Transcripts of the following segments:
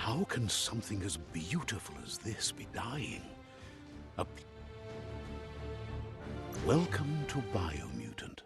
How can something as beautiful as this be dying? Welcome to Biomutant.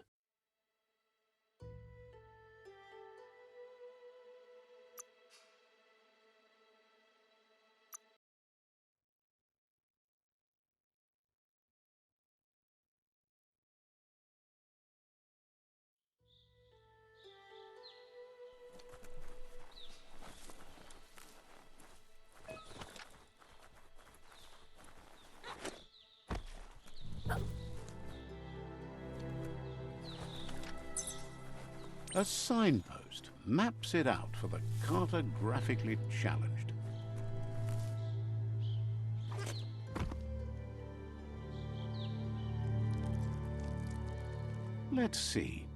A signpost maps it out for the cartographically challenged. Let's see.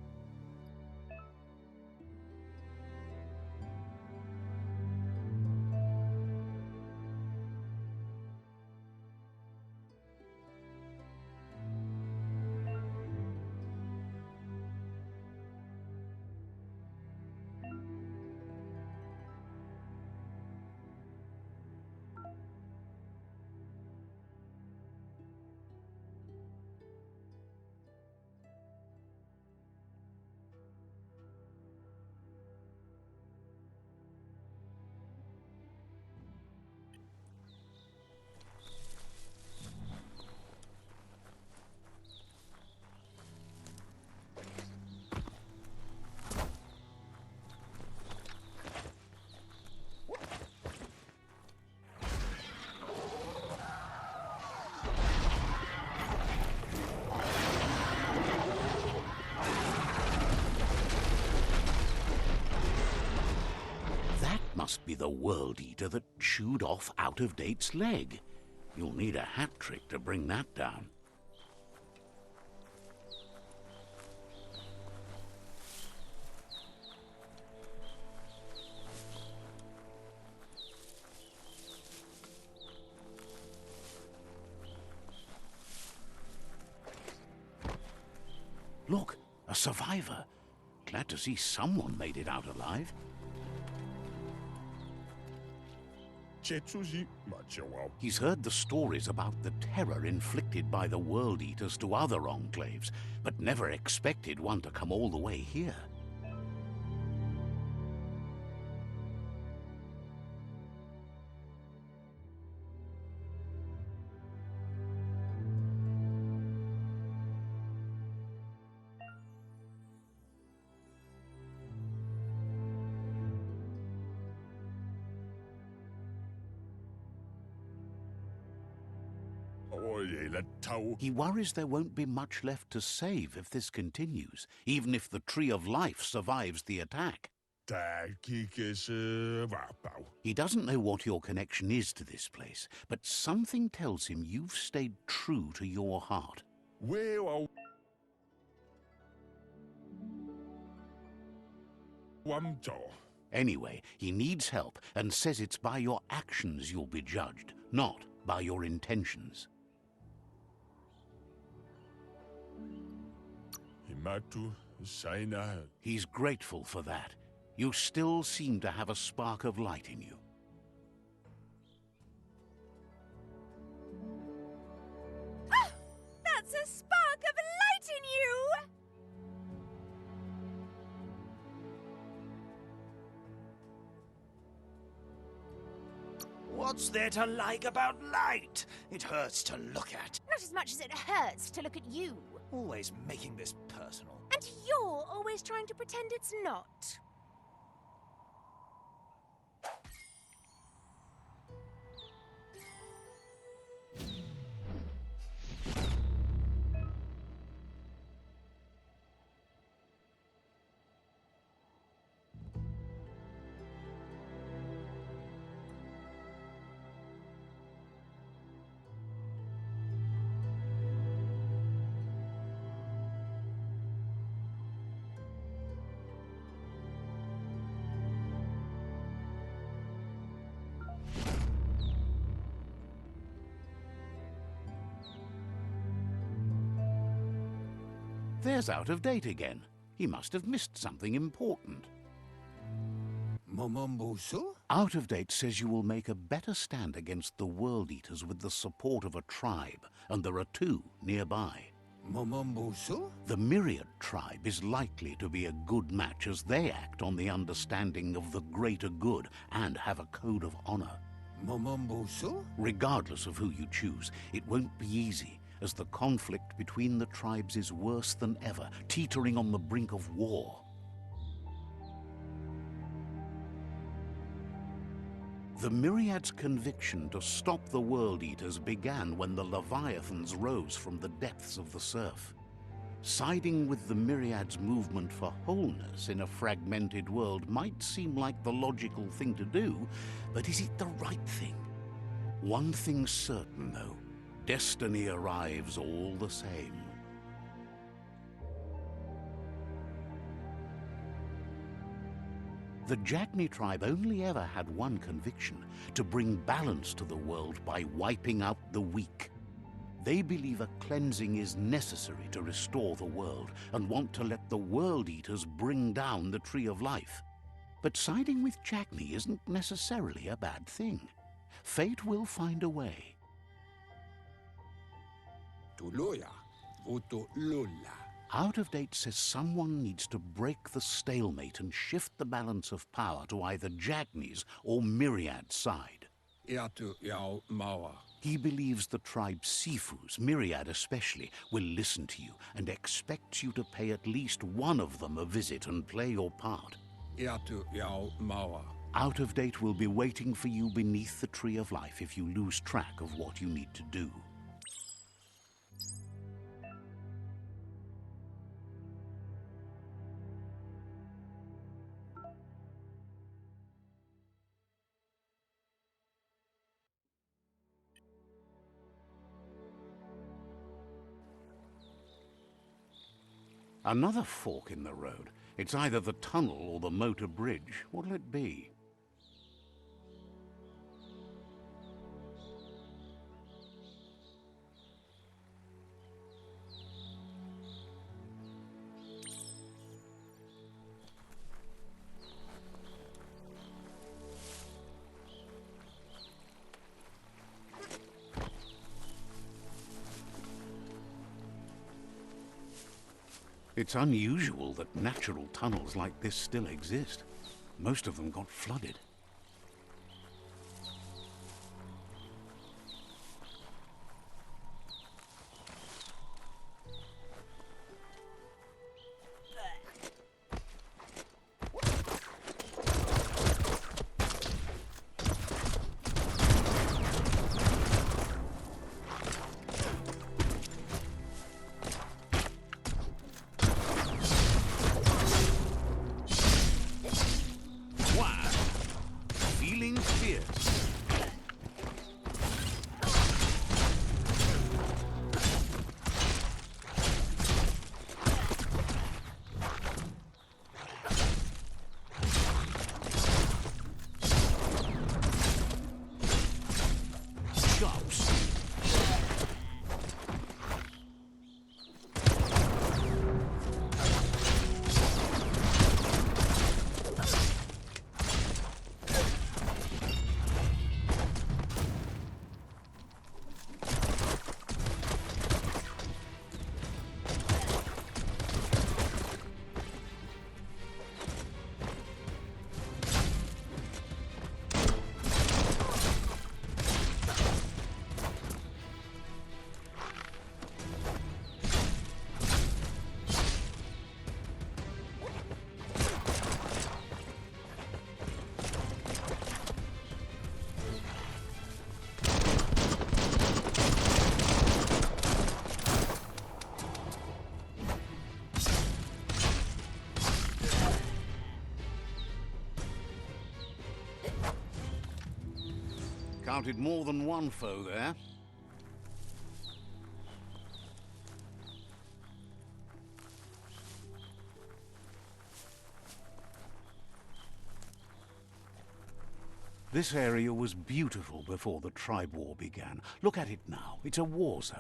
Must be the World Eater that chewed off Out-of-Date's leg. You'll need a hat trick to bring that down. Look, a survivor. Glad to see someone made it out alive. He's heard the stories about the terror inflicted by the World Eaters to other enclaves, but never expected one to come all the way here. He worries there won't be much left to save if this continues, even if the Tree of Life survives the attack. He doesn't know what your connection is to this place, but something tells him you've stayed true to your heart. Anyway, he needs help and says it's by your actions you'll be judged, not by your intentions. He's grateful for that. You still seem to have a spark of light in you. Oh, that's a spark of light in you! What's there to like about light? It hurts to look at. Not as much as it hurts to look at you. Always making this personal. And you're always trying to pretend it's not. There's Out of Date again. He must have missed something important. Momombusu? Out of Date says you will make a better stand against the World Eaters with the support of a tribe, and there are two nearby. Momombusu? The Myriad tribe is likely to be a good match as they act on the understanding of the greater good and have a code of honor. Momombusu? Regardless of who you choose, it won't be easy, as the conflict between the tribes is worse than ever, teetering on the brink of war. The Myriad's conviction to stop the World Eaters began when the Leviathans rose from the depths of the surf. Siding with the Myriad's movement for wholeness in a fragmented world might seem like the logical thing to do, but is it the right thing? One thing's certain, though. Destiny arrives all the same. The Jagni tribe only ever had one conviction: to bring balance to the world by wiping out the weak. They believe a cleansing is necessary to restore the world and want to let the World Eaters bring down the Tree of Life. But siding with Jagni isn't necessarily a bad thing. Fate will find a way. Tuluya. Vutu lula. Out of Date says someone needs to break the stalemate and shift the balance of power to either Jagni's or Myriad's side. Iatu yao mawa. He believes the tribe Sifus, Myriad especially, will listen to you and expects you to pay at least one of them a visit and play your part. Iatu yao mawa. Out of Date will be waiting for you beneath the Tree of Life if you lose track of what you need to do. Another fork in the road. It's either the tunnel or the motor bridge. What'll it be? It's unusual that natural tunnels like this still exist. Most of them got flooded. Counted more than one foe there. This area was beautiful before the tribe war began. Look at it now. It's a war zone.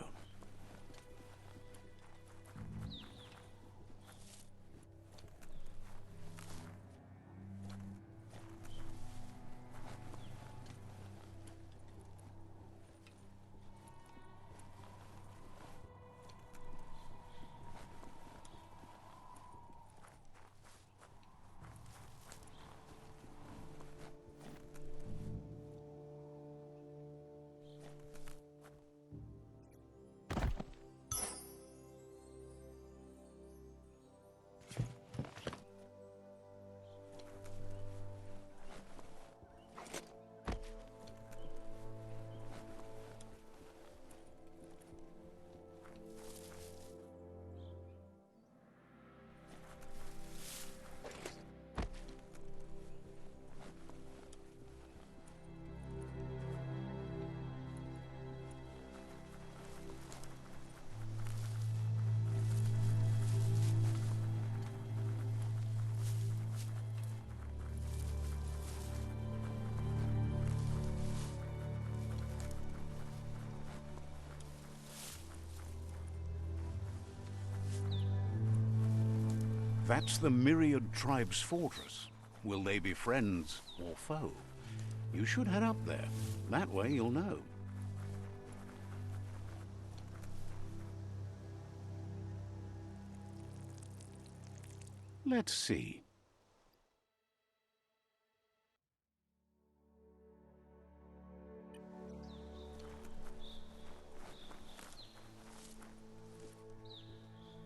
That's the Myriad Tribe's fortress. Will they be friends or foe? You should head up there. That way you'll know. Let's see.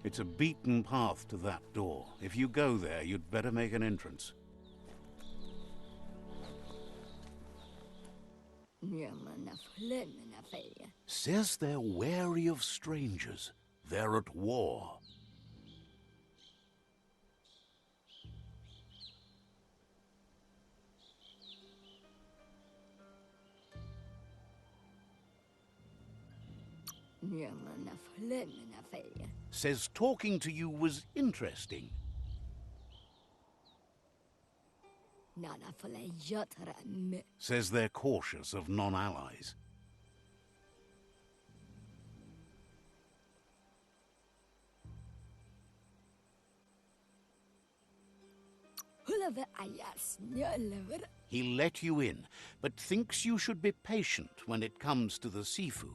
It's a beaten path to that door. If you go there, you'd better make an entrance. Says they're wary of strangers. They're at war. Says talking to you was interesting. Says they're cautious of non-allies. He let you in, but thinks you should be patient when it comes to the Sifu.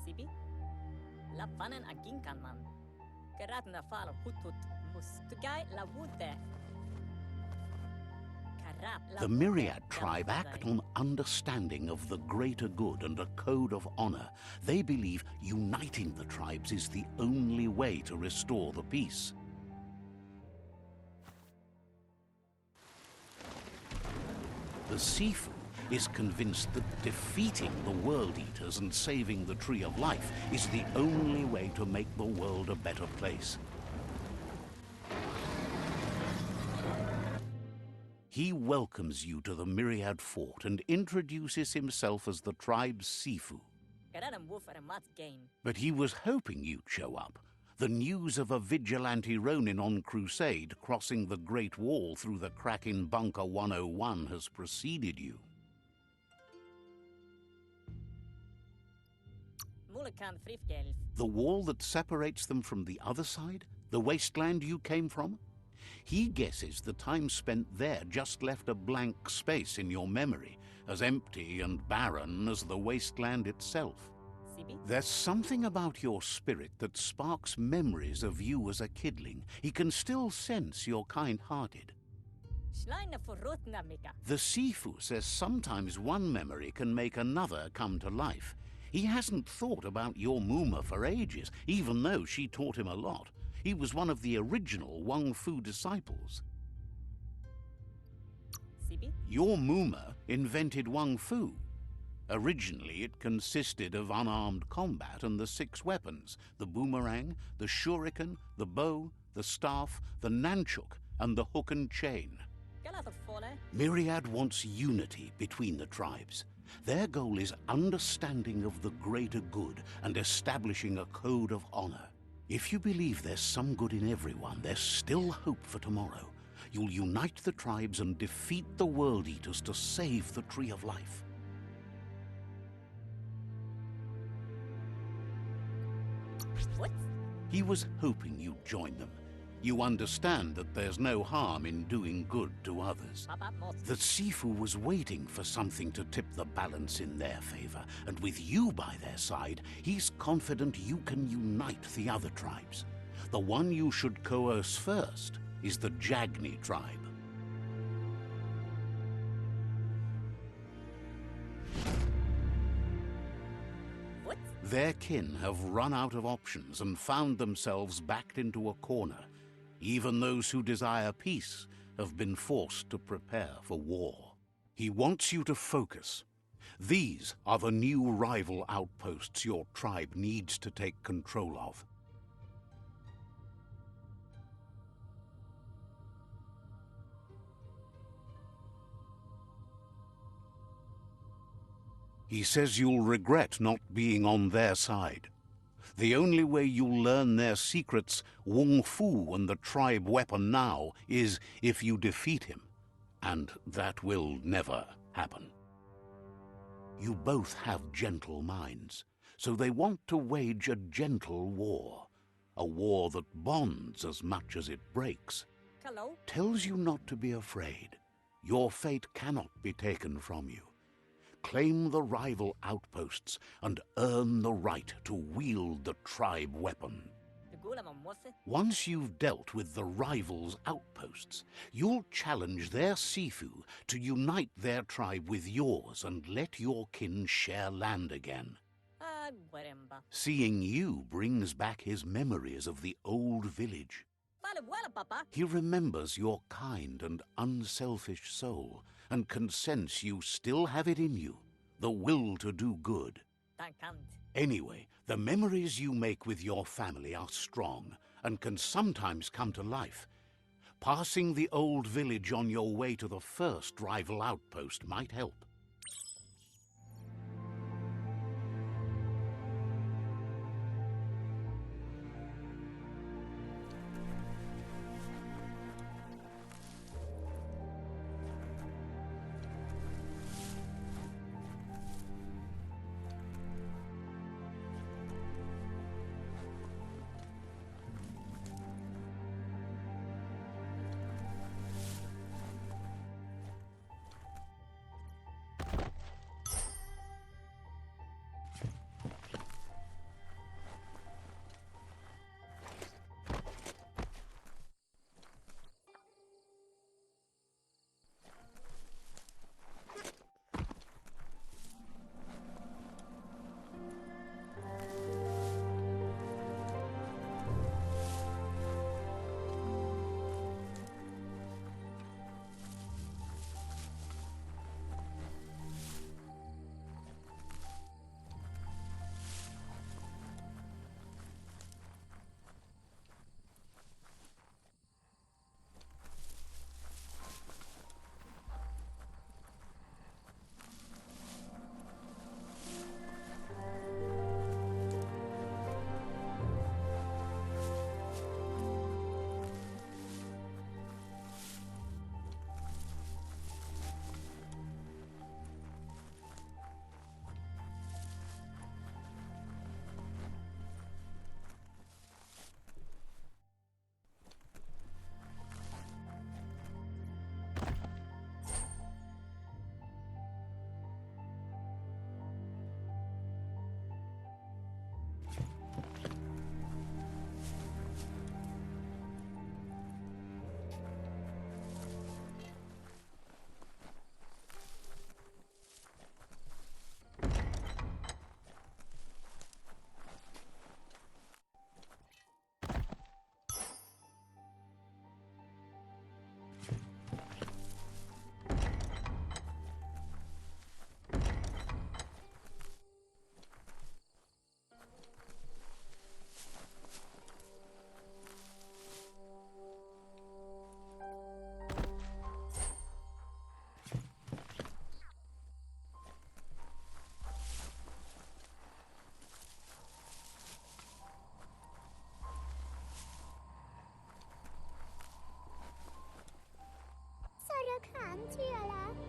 Sibi? La panen aginkan man. Gerat na fal hutut mus. Tugai la wute. The Myriad tribe act on understanding of the greater good and a code of honor. They believe uniting the tribes is the only way to restore the peace. The Sifu is convinced that defeating the World Eaters and saving the Tree of Life is the only way to make the world a better place. He welcomes you to the Myriad Fort and introduces himself as the tribe's Sifu. But he was hoping you'd show up. The news of a vigilante Ronin on crusade crossing the Great Wall through the crack in Bunker 101 has preceded you. The wall that separates them from the other side? The wasteland you came from? He guesses the time spent there just left a blank space in your memory, as empty and barren as the wasteland itself. There's something about your spirit that sparks memories of you as a kidling. He can still sense you're kind-hearted. The Sifu says sometimes one memory can make another come to life. He hasn't thought about your Muma for ages, even though she taught him a lot. He was one of the original Wang Fu disciples. Your Muma invented Wang Fu. Originally, it consisted of unarmed combat and the 6 weapons: the boomerang, the shuriken, the bow, the staff, the nunchuk, and the hook and chain. Myriad wants unity between the tribes. Their goal is understanding of the greater good and establishing a code of honor. If you believe there's some good in everyone, there's still hope for tomorrow. You'll unite the tribes and defeat the World Eaters to save the Tree of Life. What? He was hoping you'd join them. You understand that there's no harm in doing good to others. The Sifu was waiting for something to tip the balance in their favor, and with you by their side, he's confident you can unite the other tribes. The one you should coerce first is the Jagni tribe. What? Their kin have run out of options and found themselves backed into a corner. Even those who desire peace have been forced to prepare for war. He wants you to focus. These are the new rival outposts your tribe needs to take control of. He says you'll regret not being on their side. The only way you'll learn their secrets, Wung Fu and the tribe weapon now, is if you defeat him. And that will never happen. You both have gentle minds, so they want to wage a gentle war. A war that bonds as much as it breaks. Hello? Tells you not to be afraid. Your fate cannot be taken from you. Claim the rival outposts and earn the right to wield the tribe weapon. Once you've dealt with the rivals' outposts, you'll challenge their Sifu to unite their tribe with yours and let your kin share land again. Guaremba. Seeing you brings back his memories of the old village. Vale, bueno, papa. He remembers your kind and unselfish soul and can sense you still have it in you, the will to do good. Dankant. Anyway, the memories you make with your family are strong and can sometimes come to life. Passing the old village on your way to the first rival outpost might help.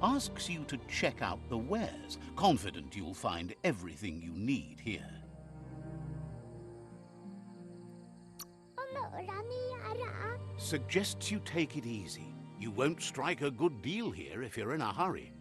Asks you to check out the wares, confident you'll find everything you need here. Suggests you take it easy. You won't strike a good deal here if you're in a hurry.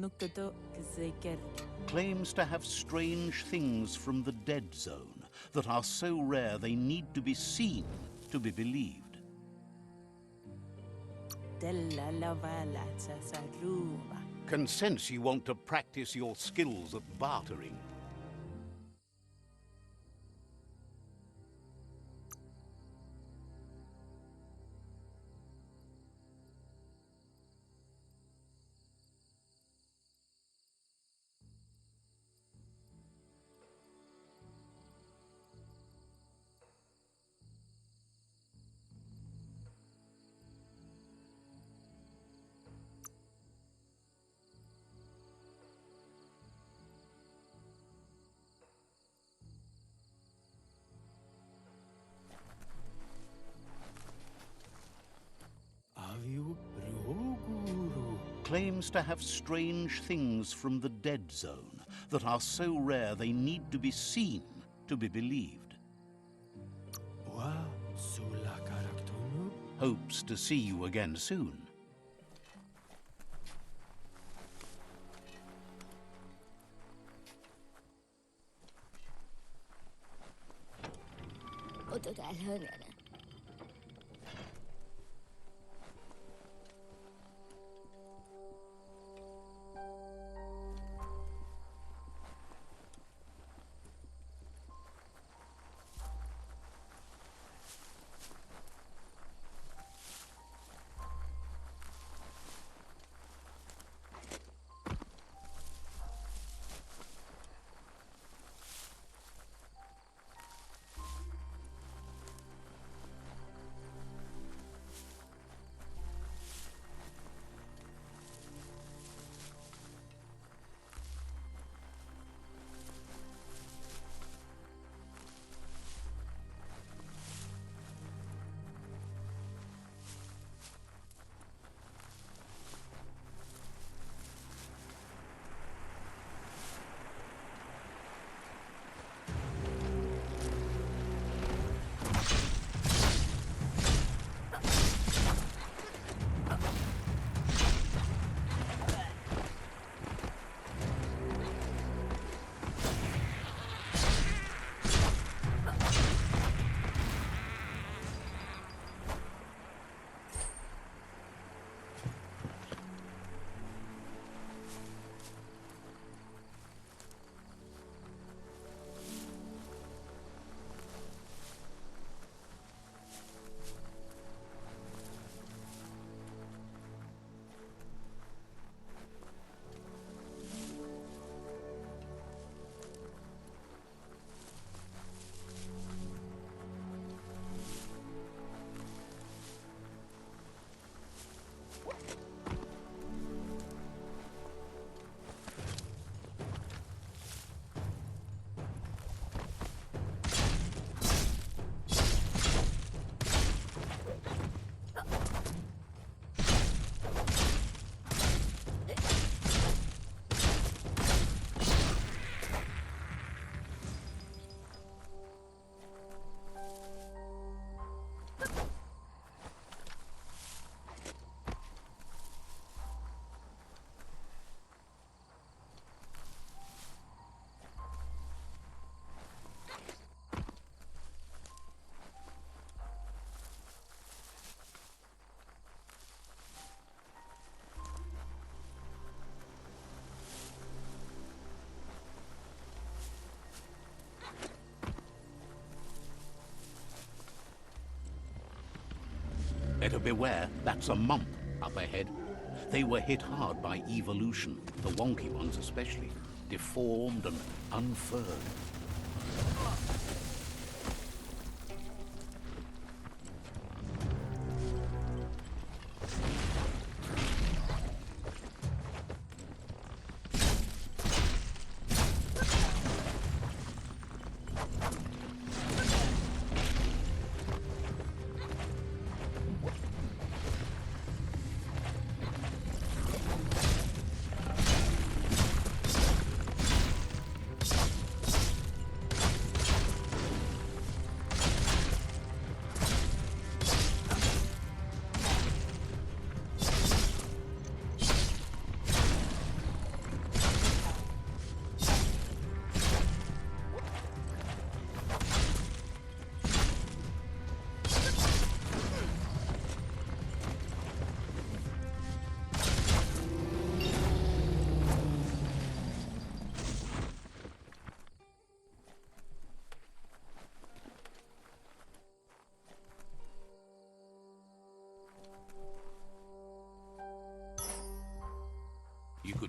Nukato Kzeker. Claims to have strange things from the dead zone that are so rare they need to be seen to be believed. Della Lavala Sasaruma. Can sense you want to practice your skills at bartering. Aviu Roguru. Claims to have strange things from the dead zone that are so rare they need to be seen to be believed. Wa Sula Karaktonu. Hopes to see you again soon. Better beware, that's a mump up ahead. They were hit hard by evolution, the wonky ones especially, deformed and unfurred.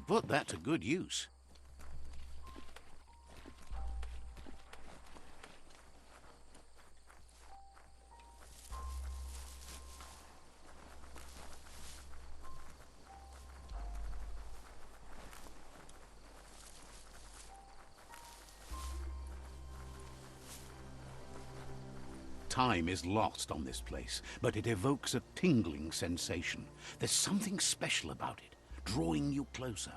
could put that to good use. Time is lost on this place, but it evokes a tingling sensation. There's something special about it, drawing you closer.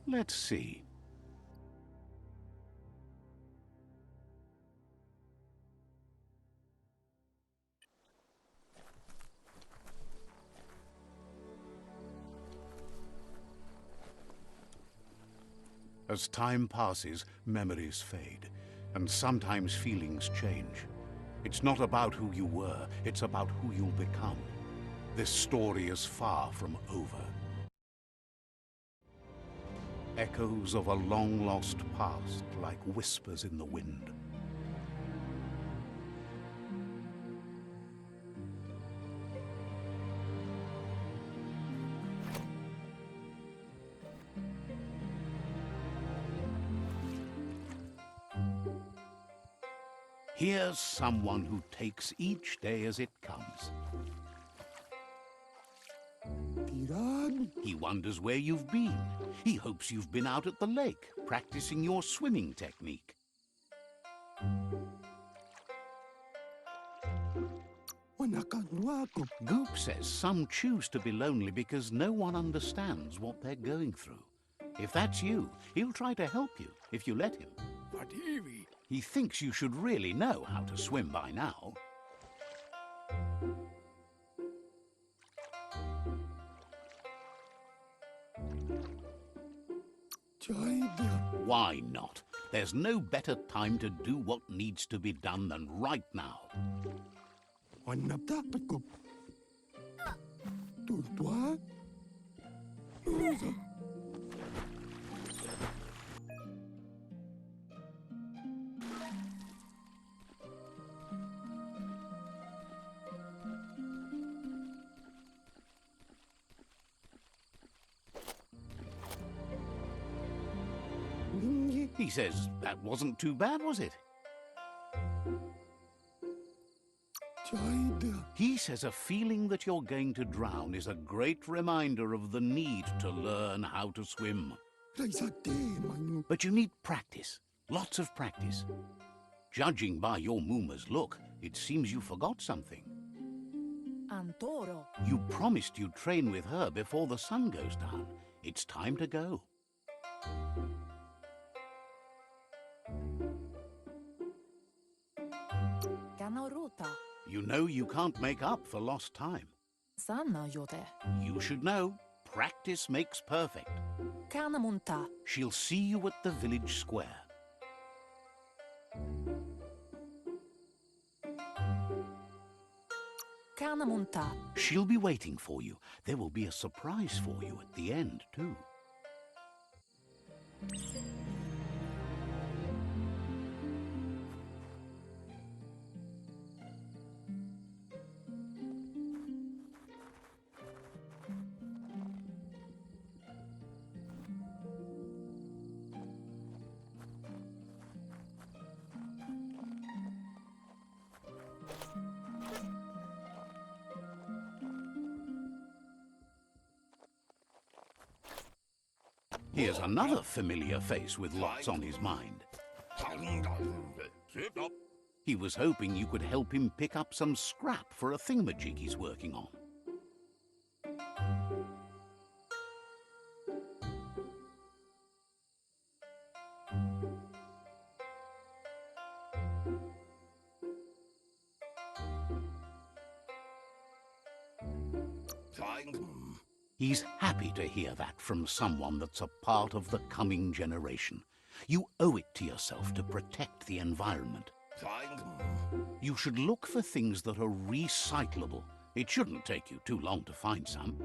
Let's see. As time passes, memories fade, and sometimes feelings change. It's not about who you were, it's about who you'll become. This story is far from over. Echoes of a long-lost past, like whispers in the wind. Here's someone who takes each day as it comes. Tirad. He wonders where you've been. He hopes you've been out at the lake, practicing your swimming technique. Wanakanwako. Goop says some choose to be lonely because no one understands what they're going through. If that's you, he'll try to help you if you let him. Vadivi. He thinks you should really know how to swim by now. Jaida. Why not? There's no better time to do what needs to be done than right now. Wanaptapako. Turtua. Lusa. He says that wasn't too bad, was it? Jaida. He says a feeling that you're going to drown is a great reminder of the need to learn how to swim. Raisate, manu. But you need practice, lots of practice. Judging by your Mooma's look, it seems you forgot something. Antoro. You promised you'd train with her before the sun goes down. It's time to go. Kanoruta. You know you can't make up for lost time. Sanna jote. You should know, practice makes perfect. Kanamunta. She'll see you at the village square. Kanamunta. She'll be waiting for you. There will be a surprise for you at the end, too. Here's another familiar face with lots on his mind. He was hoping you could help him pick up some scrap for a thingamajig he's working on. He's happy to hear that from someone that's a part of the coming generation. You owe it to yourself to protect the environment. You should look for things that are recyclable. It shouldn't take you too long to find some.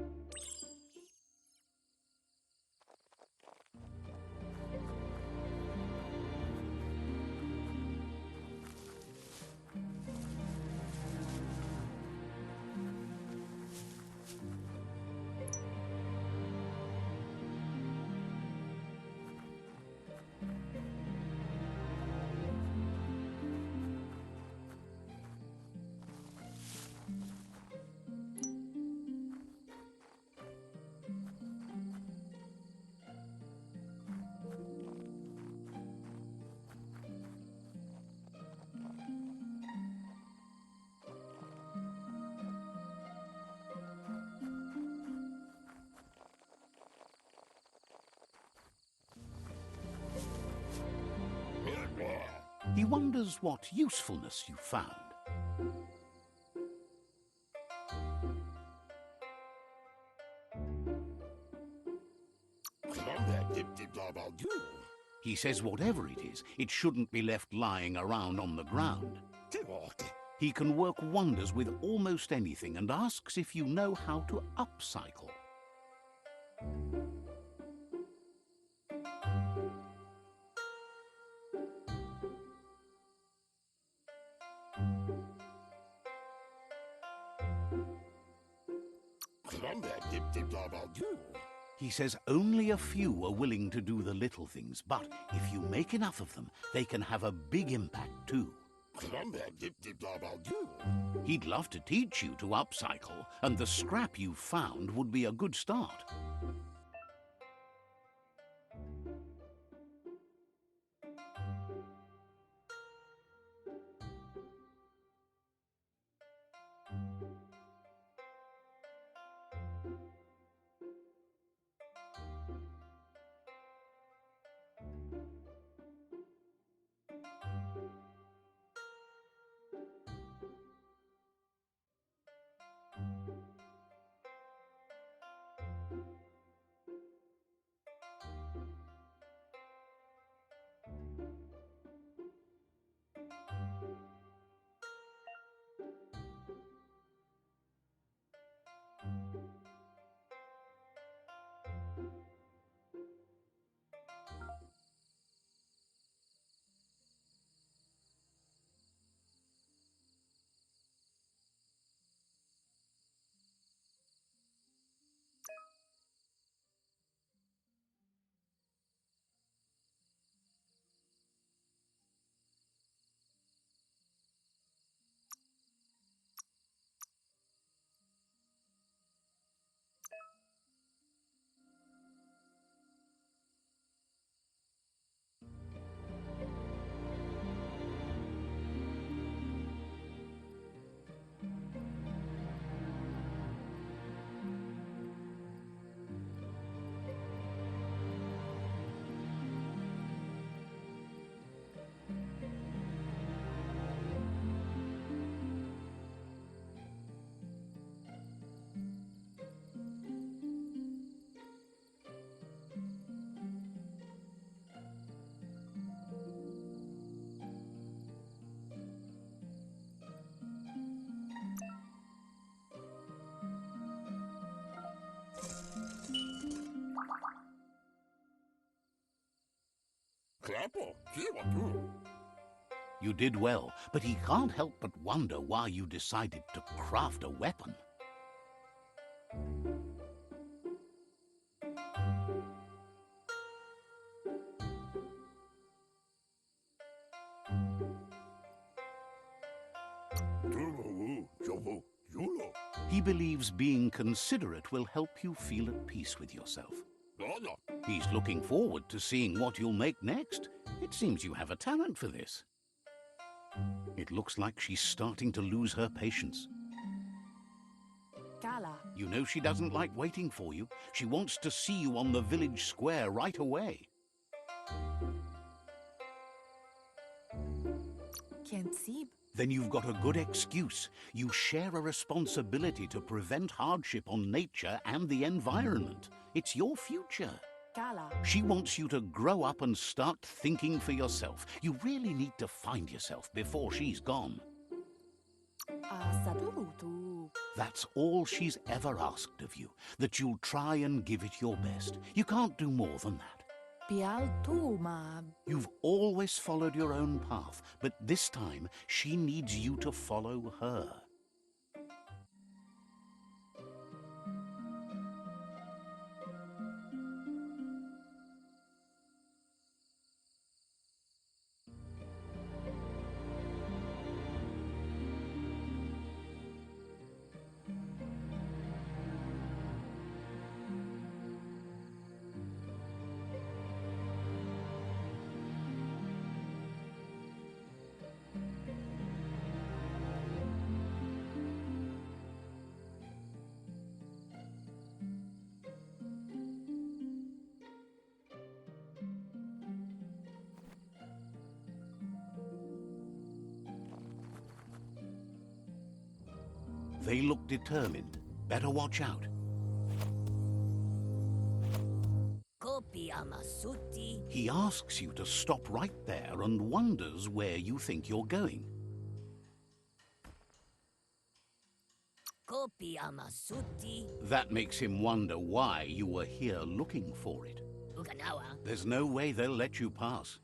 wonders what usefulness you found. He says whatever it is, it shouldn't be left lying around on the ground. He can work wonders with almost anything and asks if you know how to upcycle. He says only a few are willing to do the little things, but if you make enough of them, they can have a big impact too. He'd love to teach you to upcycle, and the scrap you found would be a good start. You did well, but he can't help but wonder why you decided to craft a weapon. He believes being considerate will help you feel at peace with yourself. He's looking forward to seeing what you'll make next. It seems you have a talent for this. It looks like she's starting to lose her patience. Kala. You know she doesn't like waiting for you. She wants to see you on the village square right away. Kensib. Then you've got a good excuse. You share a responsibility to prevent hardship on nature and the environment. It's your future. Kala. She wants you to grow up and start thinking for yourself. You really need to find yourself before she's gone. Asadurutu. That's all she's ever asked of you, that you'll try and give it your best. You can't do more than that. Pialtuma. You've always followed your own path, but this time she needs you to follow her. They look determined. Better watch out. Kopi amasuti. He asks you to stop right there and wonders where you think you're going. Kopi amasuti. That makes him wonder why you were here looking for it. Ukanawa. There's no way they'll let you pass.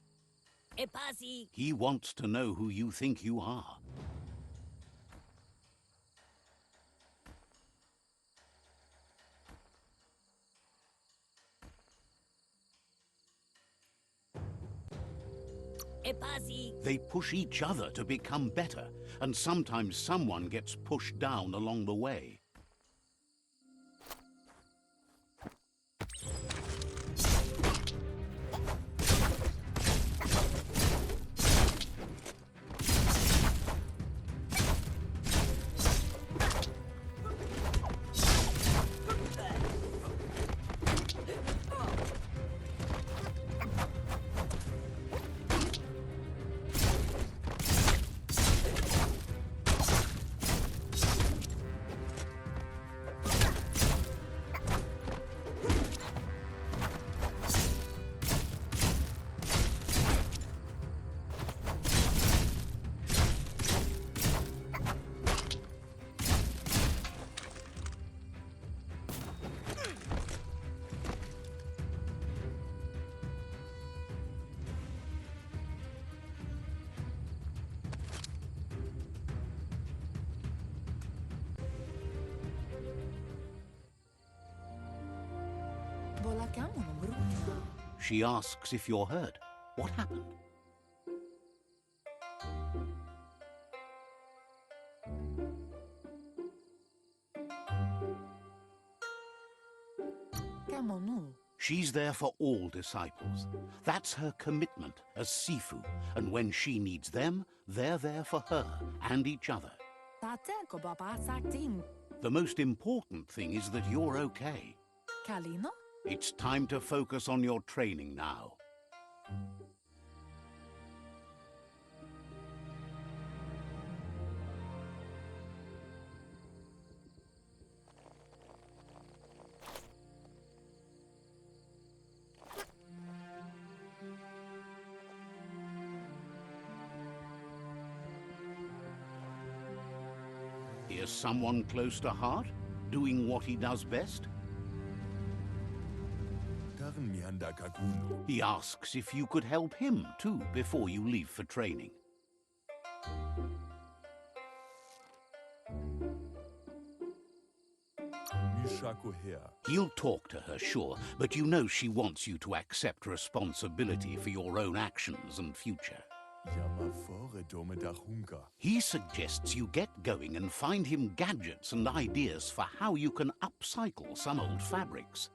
Epasi. He wants to know who you think you are. Epasi. They push each other to become better, and sometimes someone gets pushed down along the way. Volacamo brutto. She asks if you're hurt. What happened? Camonu. She's there for all disciples. That's her commitment as Sifu, and when she needs them, they're there for her and each other. Tateko baba sakting. The most important thing is that you're okay. Kalino? It's time to focus on your training now. Here's someone close to heart, doing what he does best. He asks if you could help him too before you leave for training. He'll talk to her, sure, but you know she wants you to accept responsibility for your own actions and future. He suggests you get going and find him gadgets and ideas for how you can upcycle some old fabrics.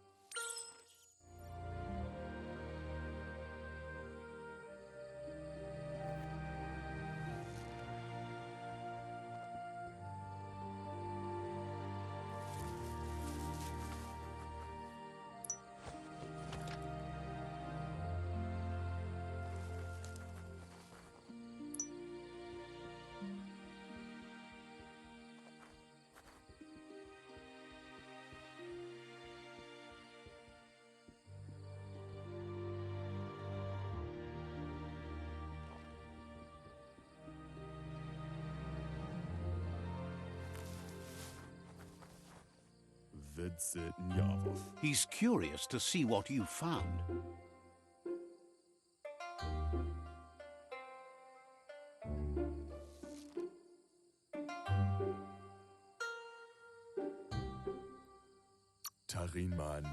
He's curious to see what you found.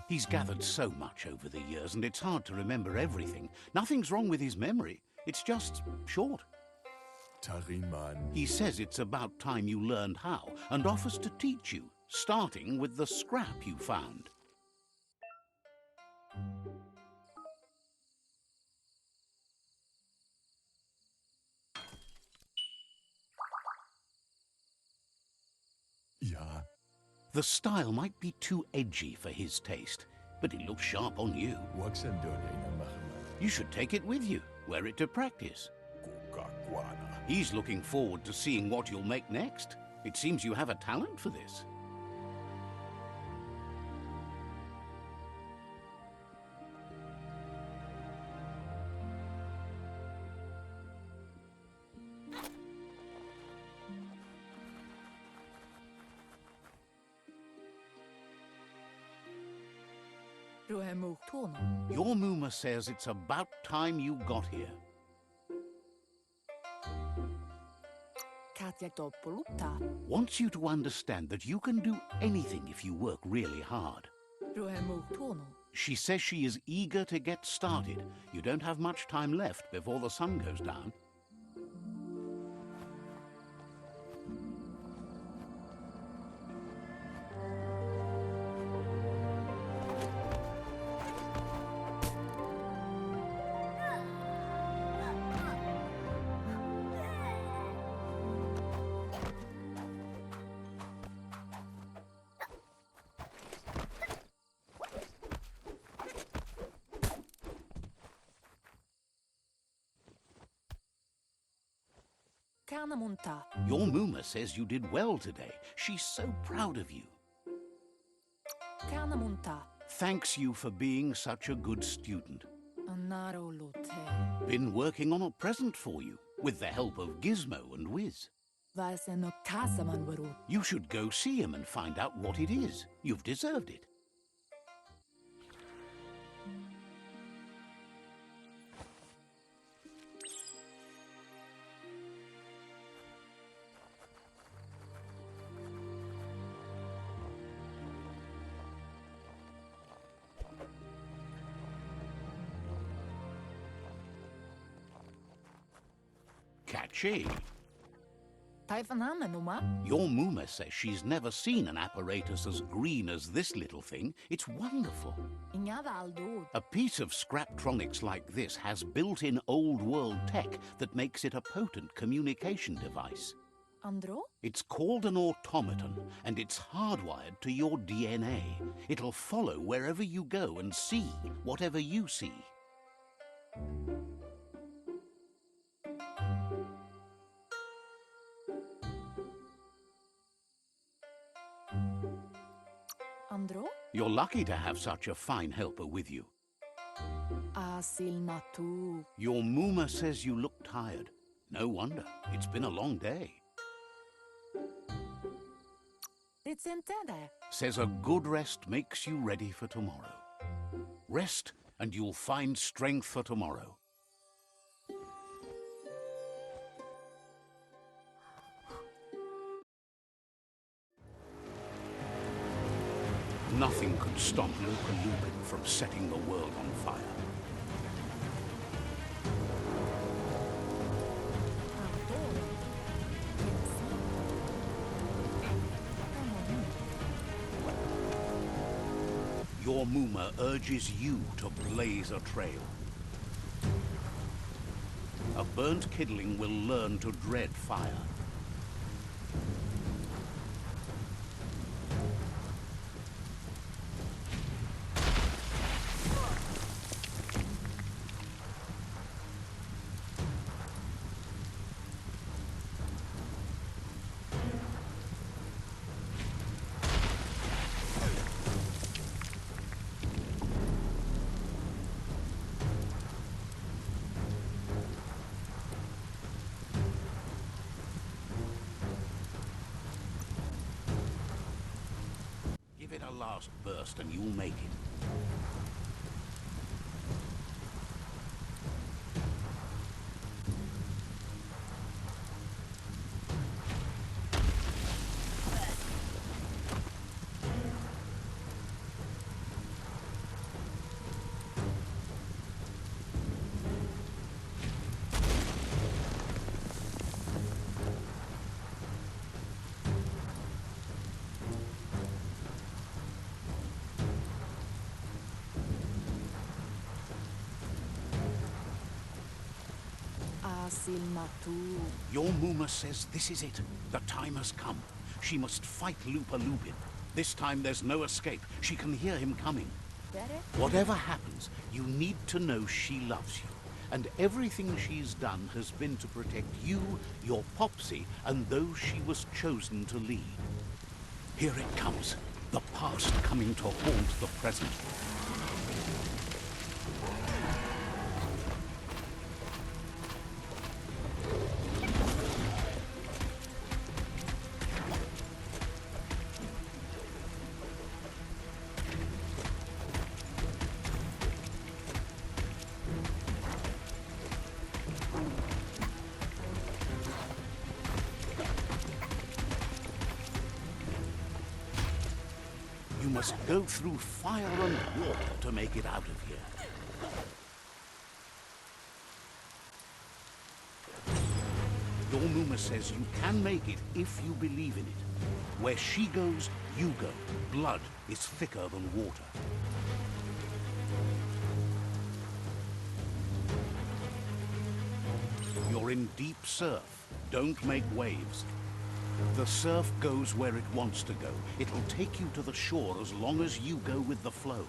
He's gathered so much over the years, and it's hard to remember everything. Nothing's wrong with his memory. It's just short. He says it's about time you learned how, and offers to teach you, starting with the scrap you found. The style might be too edgy for his taste, but it looks sharp on you. You should take it with you, wear it to practice. He's looking forward to seeing what you'll make next. It seems you have a talent for this. Ruemuktono. Your Muma says it's about time you got here. Katjaktopulutta. Wants you to understand that you can do anything if you work really hard. Ruemuktono. She says she is eager to get started. You don't have much time left before the sun goes down. Kanamunta. Your Muma says you did well today. She's so proud of you. Kanamunta. Thanks you for being such a good student. Narolute. Been working on a present for you, with the help of Gizmo and Wiz. Vaiseno kasaman varut. You should go see him and find out what it is. You've deserved it. Catchy. Taifanamenuma. Your Muma says she's never seen an apparatus as green as this little thing. It's wonderful. Inyavaldo. A piece of Scraptronics like this has built-in old-world tech that makes it a potent communication device. Andro. It's called an automaton, and it's hardwired to your DNA. It'll follow wherever you go and see whatever you see. Andro. You're lucky to have such a fine helper with you. Asilnatu. Your Muma says you look tired. No wonder. It's been a long day. Ritsentende. Says a good rest makes you ready for tomorrow. Rest and you'll find strength for tomorrow. Nothing could stop Lupa Lupin from setting the world on fire. Your Muma urges you to blaze a trail. A burnt kidling will learn to dread fire. Give it a last burst and you'll make it. Asilnatu. Your Muma says this is it. The time has come. She must fight Lupa Lupin. This time there's no escape. She can hear him coming. Bere. Whatever happens, you need to know she loves you. and everything she's done has been to protect you, your Popsy, and those she was chosen to lead. Here it comes, the past coming to haunt the present. You must go through fire and water to make it out of here. Dormuma says you can make it if you believe in it. Where she goes, you go. Blood is thicker than water. You're in deep surf. Don't make waves. The surf goes where it wants to go. It'll take you to the shore as long as you go with the flow.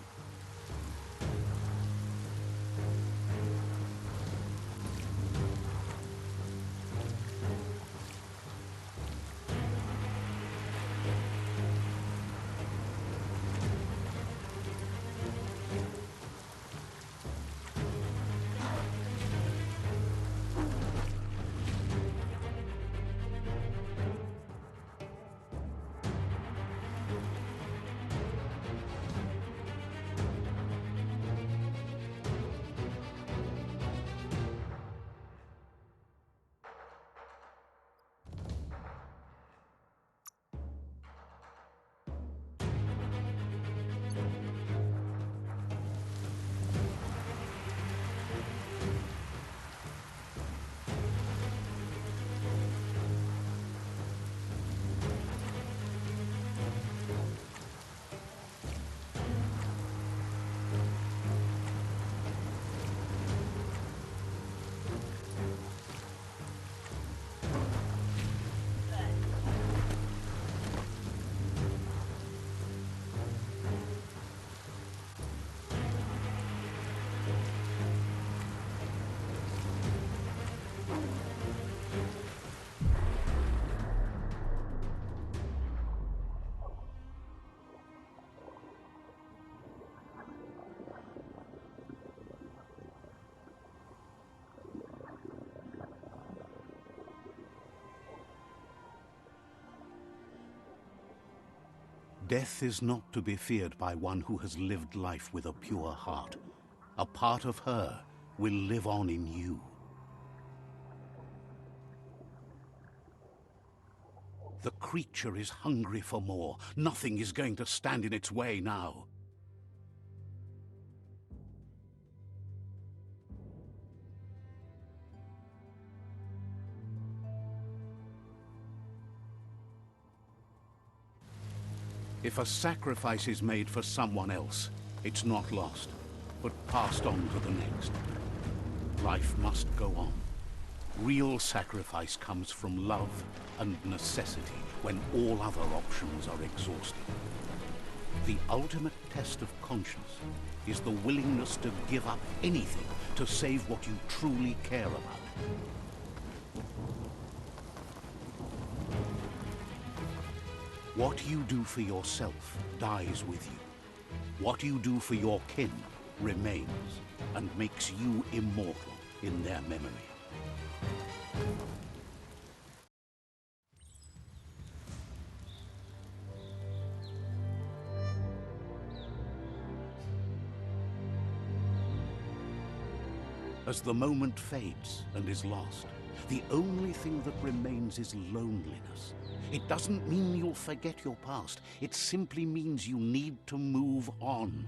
Death is not to be feared by one who has lived life with a pure heart. A part of her will live on in you. The creature is hungry for more. Nothing is going to stand in its way now. If a sacrifice is made for someone else, it's not lost, but passed on to the next. Life must go on. Real sacrifice comes from love and necessity when all other options are exhausted. The ultimate test of conscience is the willingness to give up anything to save what you truly care about. What you do for yourself dies with you. What you do for your kin remains and makes you immortal in their memory. As the moment fades and is lost, the only thing that remains is loneliness. It doesn't mean you'll forget your past. It simply means you need to move on.